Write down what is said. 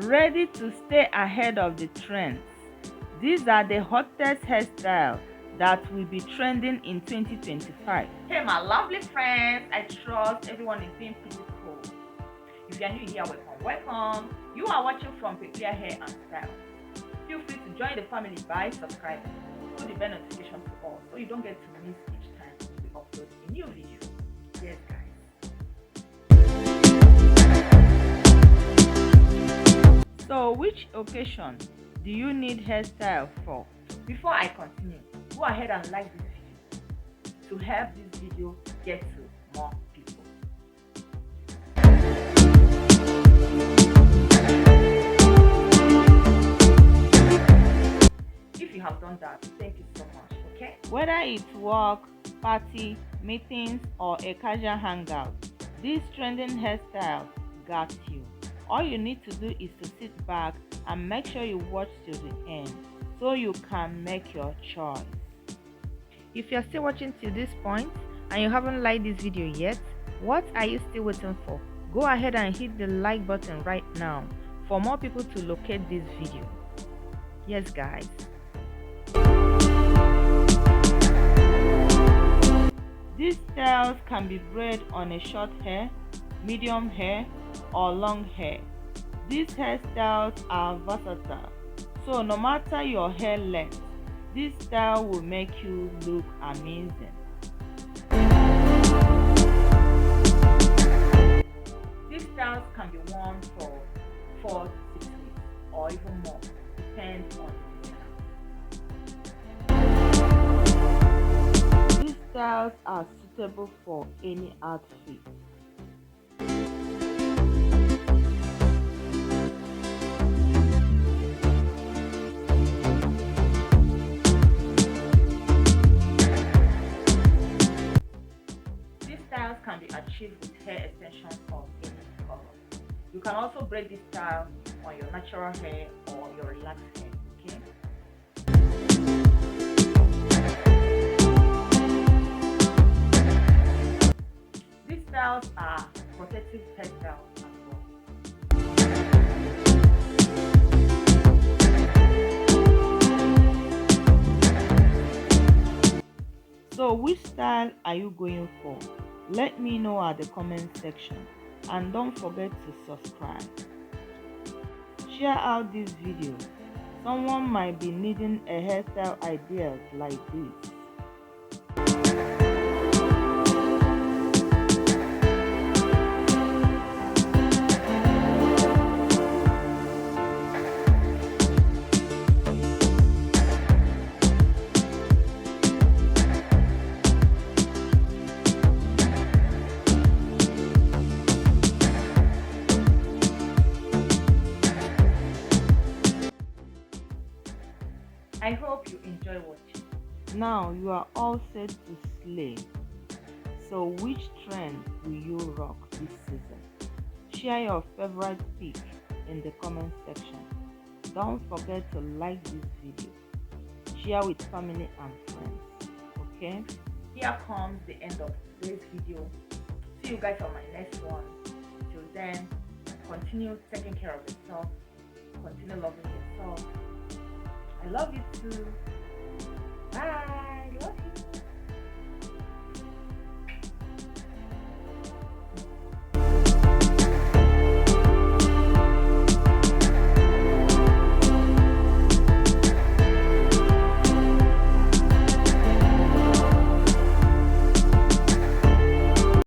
Ready to stay ahead of the trends? These are the hottest hairstyles that will be trending in 2025. Hey my lovely friends, I trust everyone is being pretty cool. If you are new here, welcome. You are watching from Peculiar Hair and Style. Feel free to join the family by subscribing. Put the bell notification to all so you don't get to miss each time we upload a new video. Yes guys. So which occasion do you need hairstyle for? Before I continue, go ahead and like this video to help this video get to more people. If you have done that, thank you so much, okay? Whether it's work, party, meetings, or a casual hangout, this trending hairstyle got you. All you need to do is to sit back and make sure you watch till the end so you can make your choice. If you're still watching till this point and you haven't liked this video yet, what are you still waiting for? Go ahead and hit the like button right now for more people to locate this video. Yes guys. These styles can be braided on a short hair, medium hair, or long hair. These hairstyles are versatile, so no matter your hair length, this style will make you look amazing. These styles can be worn for 4 to 6 weeks or even more, depends on the style. These styles are suitable for any outfit. Can be achieved with hair extensions of any color. You can also braid this style on your natural hair or your relaxed hair, okay? These styles are protective hairstyles as well. So which style are you going for? Let me know at the comment section and don't forget to subscribe. Share out this video. Someone might be needing a hairstyle ideas like this. I hope you enjoy watching. Now you are all set to slay. So which trend will you rock this season? Share your favorite pick in the comment section. Don't forget to like this video. Share with family and friends. Okay? Here comes the end of today's video. See you guys on my next one. Till then, continue taking care of yourself. Continue loving yourself. I love you too. Bye. Love you.